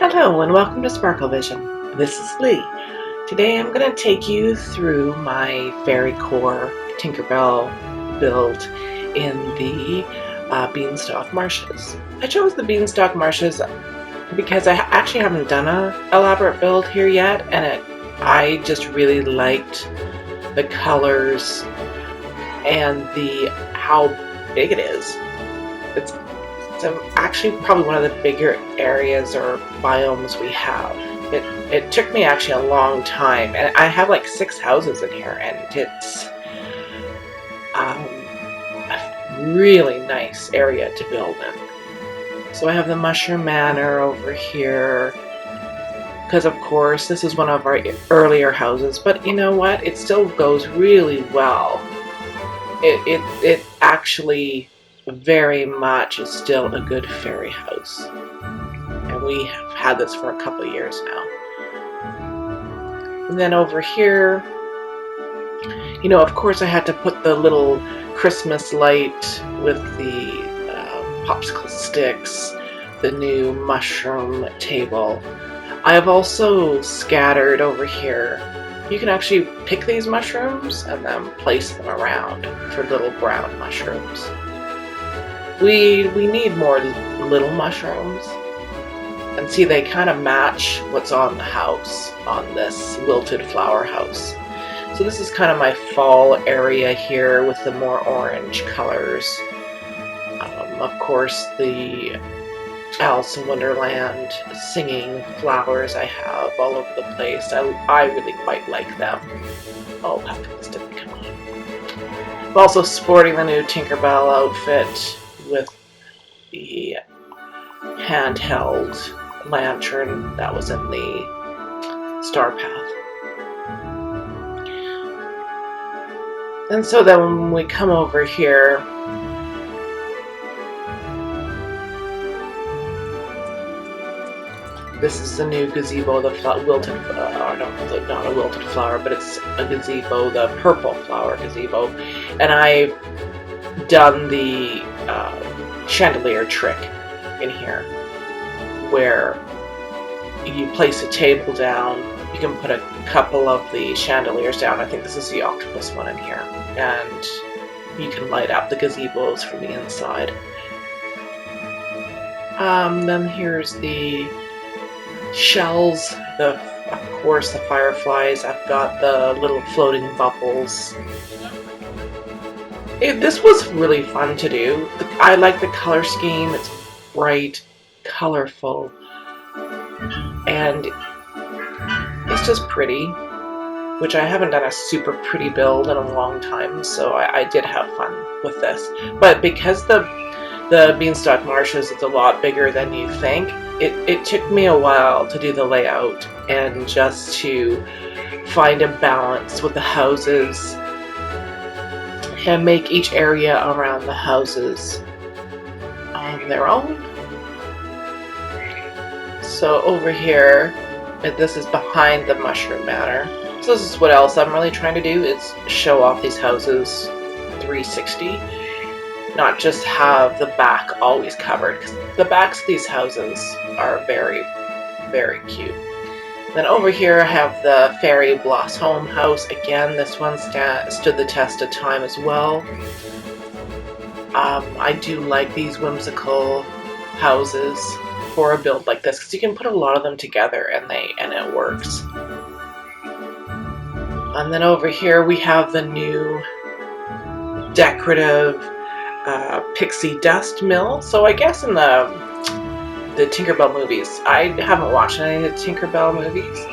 Hello and welcome to Sparkle Vision. This is Lee. Today I'm going to take you through my Fairy Core Tinkerbell build in the Beanstalk Marshes. I chose the Beanstalk Marshes because I actually haven't done an elaborate build here yet, and I just really liked the colors and how big it is. It's actually probably one of the bigger areas or biomes we have. It took me actually a long time, and I have like 6 houses in here, and it's a really nice area to build in. So I have the Mushroom Manor over here, because of course this is one of our earlier houses, but you know what? It still goes really well. It actually very much is still a good fairy house, and we have had this for a couple of years now. And then over here, you know, of course I had to put the little Christmas light with the popsicle sticks, the new mushroom table. I have also scattered over here. You can actually pick these mushrooms and then place them around for little brown mushrooms. We need more little mushrooms. And see, they kind of match what's on the house, on this wilted flower house. So this is kind of my fall area here with the more orange colors. Of course, the Alice in Wonderland singing flowers I have all over the place. I really quite like them. Oh, how come this didn't come on? I'm also sporting the new Tinkerbell outfit with the handheld lantern that was in the star path. And so then when we come over here, this is the new gazebo, the wilted, not a wilted flower, but it's a gazebo, the purple flower gazebo. And I've done the chandelier trick in here, where you place a table down, you can put a couple of the chandeliers down. I think this is the octopus one in here, and you can light up the gazebos from the inside. Then here's the shells, of course the fireflies. I've got the little floating bubbles. This was really fun to do. I like the color scheme. It's bright, colorful, and it's just pretty, which I haven't done a super pretty build in a long time, so I did have fun with this. But because the Beanstalk Marshes is a lot bigger than you think, it took me a while to do the layout and just to find a balance with the houses and make each area around the houses on their own. So over here, this is behind the Mushroom Manor. So this is what else I'm really trying to do, is show off these houses 360. Not just have the back always covered, because the backs of these houses are very, very cute. Then over here I have the Fairy Blossom house. Again, this one stood the test of time as well. I do like these whimsical houses for a build like this, because you can put a lot of them together and it works. And then over here we have the new decorative pixie dust mill. So I guess in the Tinkerbell movies, I haven't watched any of the Tinkerbell movies,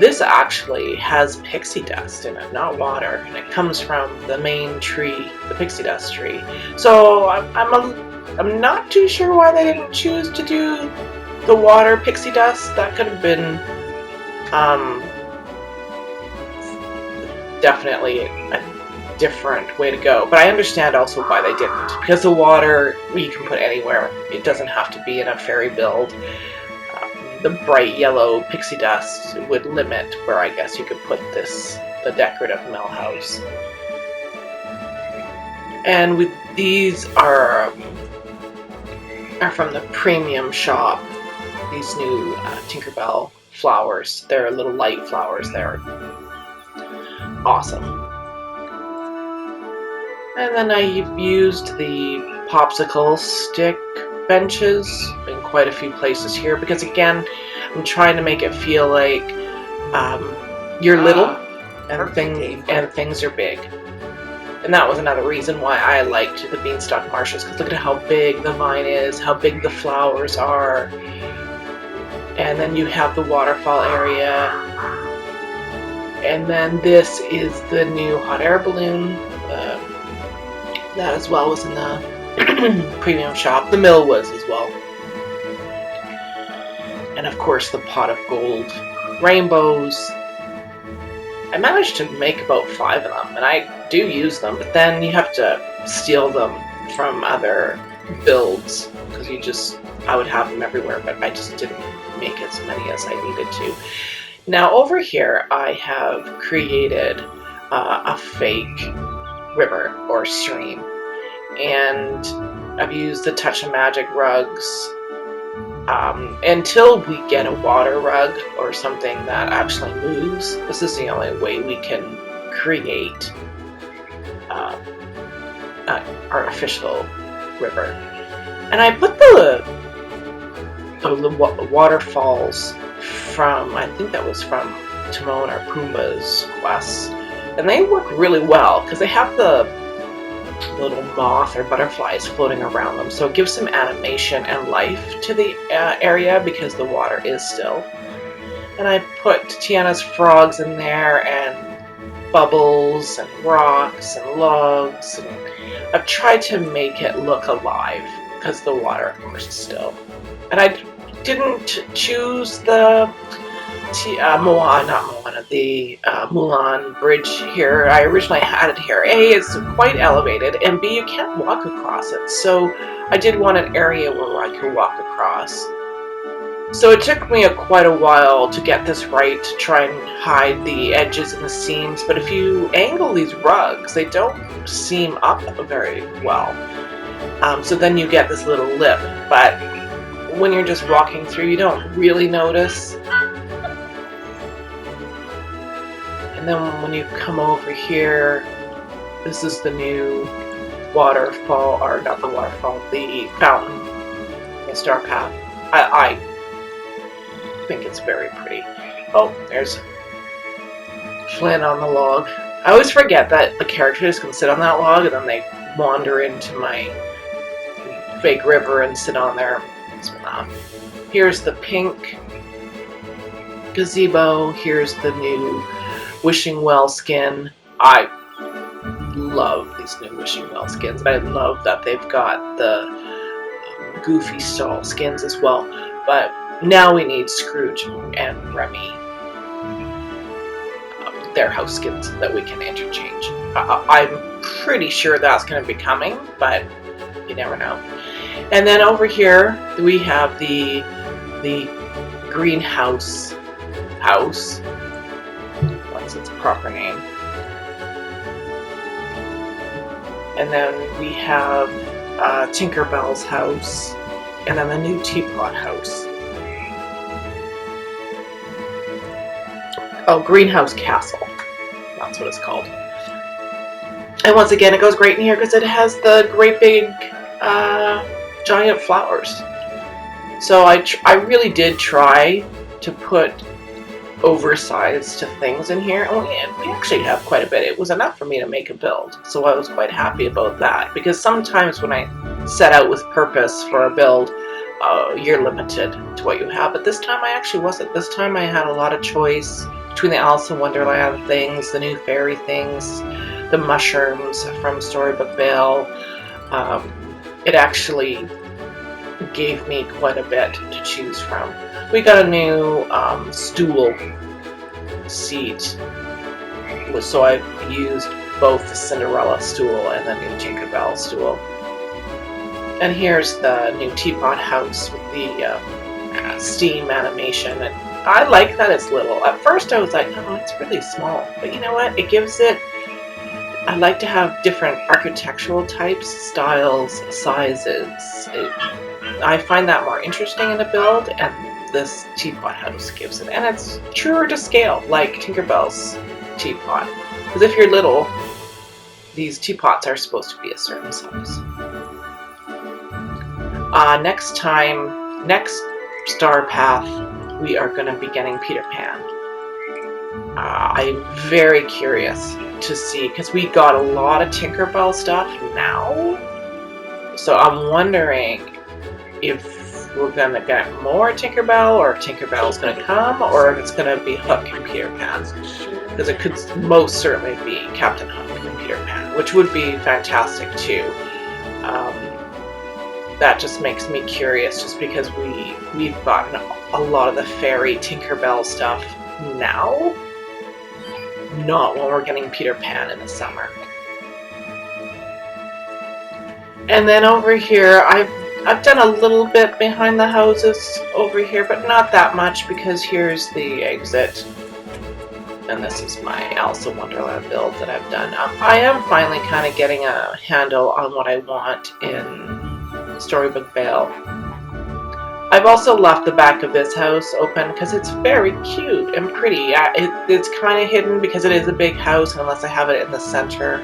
this actually has pixie dust in it, not water, and it comes from the main tree, the pixie dust tree. So I'm not too sure why they didn't choose to do the water pixie dust. That could have been definitely a different way to go, but I understand also why they didn't, because the water you can put anywhere. It doesn't have to be in a fairy build. The bright yellow pixie dust would limit where I guess you could put the decorative mill house. And these are from the premium shop. these new Tinkerbell flowers. They're little light flowers. They're awesome. And then I used the popsicle stick benches in quite a few places here because, again, I'm trying to make it feel like you're little and things are big. And that was another reason why I liked the Beanstalk Marshes, because look at how big the vine is, how big the flowers are. And then you have the waterfall area. And then this is the new hot air balloon. That as well was in the premium shop. The mill was as well. And of course the pot of gold rainbows. I managed to make about 5 of them, and I do use them, but then you have to steal them from other builds, because I would have them everywhere, but I just didn't make as many as I needed to. Now over here I have created a fake river or stream, and I've used the Touch of Magic rugs until we get a water rug or something that actually moves. This is the only way we can create an artificial river. And I put the waterfalls from, I think that was from Timon or Pumbaa's quest, and they work really well because they have the little moth or butterflies floating around them, so it gives some animation and life to the area because the water is still. And I put Tiana's frogs in there, and bubbles and rocks and logs, and I've tried to make it look alive because the water of course is still. And I didn't choose the Mulan bridge here. I originally had it here. A, it's quite elevated, and B, you can't walk across it. So I did want an area where I could walk across. So it took me quite a while to get this right, to try and hide the edges and the seams. But if you angle these rugs, they don't seam up very well. So then you get this little lip. But when you're just walking through, you don't really notice. And then when you come over here, this is the new waterfall, or not the waterfall, the fountain, the Star Path. I think it's very pretty. Oh, there's Flynn on the log. I always forget that the characters can sit on that log, and then they wander into my fake river and sit on there. Here's the pink gazebo. Here's the new Wishing Well skin. I love these new Wishing Well skins. I love that they've got the Goofy style skins as well. But now we need Scrooge and Remy, their house skins that we can interchange. I'm pretty sure that's going to be coming, but you never know. And then over here we have the greenhouse house. What's its proper name? And then we have Tinkerbell's house, and then the new teapot house. Oh, Greenhouse Castle. That's what it's called. And once again, it goes great in here because it has the great big giant flowers. So I really did try to put oversized things in here, and we actually have quite a bit. It was enough for me to make a build, so I was quite happy about that, because sometimes when I set out with purpose for a build, you're limited to what you have, but this time I actually wasn't. This time I had a lot of choice between the Alice in Wonderland things, the new fairy things, the mushrooms from Storybook Vale. It actually gave me quite a bit to choose from. We got a new stool seat, so I've used both the Cinderella stool and the new Tinkerbell stool. And here's the new teapot house with the steam animation. And I like that it's little. At first I was like, oh, it's really small. But you know what? It gives it... I like to have different architectural types, styles, sizes. I find that more interesting in a build, and this teapot house gives it. And it's truer to scale, like Tinkerbell's teapot. Because if you're little, these teapots are supposed to be a certain size. Next Star Path, we are going to be getting Peter Pan. I'm very curious to see, because we got a lot of Tinkerbell stuff now. So I'm wondering if we're going to get more Tinkerbell, or if Tinkerbell's going to come, or if it's going to be Hook and Peter Pan. Because it could most certainly be Captain Hook and Peter Pan, which would be fantastic too. That just makes me curious, just because we've gotten a lot of the fairy Tinkerbell stuff now, not when we're getting Peter Pan in the summer. And then over here, I've done a little bit behind the houses over here, but not that much, because here's the exit. And this is my Alice in Wonderland build that I've done. I am finally kind of getting a handle on what I want in Storybook Vale. I've also left the back of this house open because it's very cute and pretty. It's kind of hidden because it is a big house, and unless I have it in the center.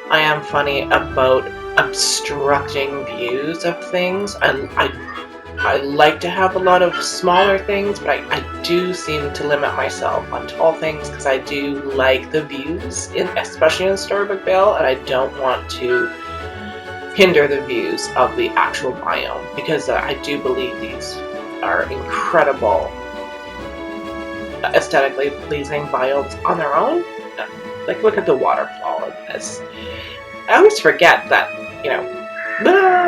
I am funny about obstructing views of things. I like to have a lot of smaller things, but I do seem to limit myself on tall things because I do like the views, especially in Storybook Vale, and I don't want to hinder the views of the actual biome, because I do believe these are incredible, aesthetically pleasing biomes on their own. Like, look at the waterfall in this. I always forget that,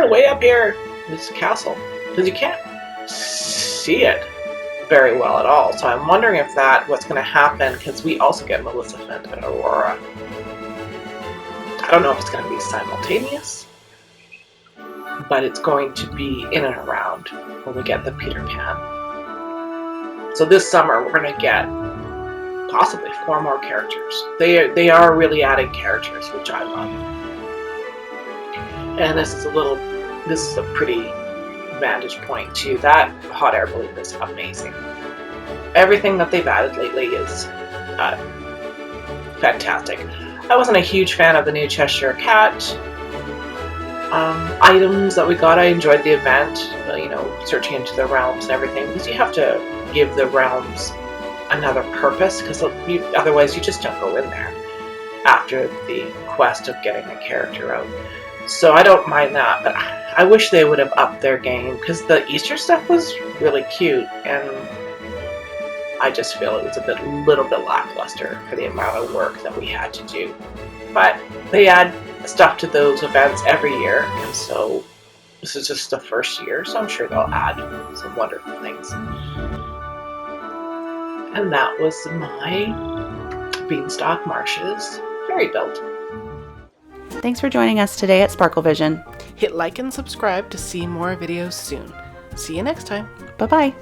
way up here is a castle, because you can't see it very well at all. So I'm wondering if what's going to happen, because we also get Maleficent and Aurora. I don't know if it's going to be simultaneous, but it's going to be in and around when we get the Peter Pan. So this summer we're going to get possibly 4 more characters. They are really adding characters, which I love. And this is a pretty vantage point too. That hot air balloon is amazing. Everything that they've added lately is fantastic. I wasn't a huge fan of the new Cheshire Cat items that we got. I enjoyed the event, searching into the realms and everything, because you have to give the realms another purpose, because otherwise you just don't go in there after the quest of getting a character out. So I don't mind that, but I wish they would have upped their game, because the Easter stuff was really cute, and I just feel it was a little bit lackluster for the amount of work that we had to do. But they add stuff to those events every year, and so this is just the first year, so I'm sure they'll add some wonderful things. And that was my Beanstalk Marshes fairy build. Thanks for joining us today at Sparkle Vision. Hit like and subscribe to see more videos soon. See you next time. Bye-bye.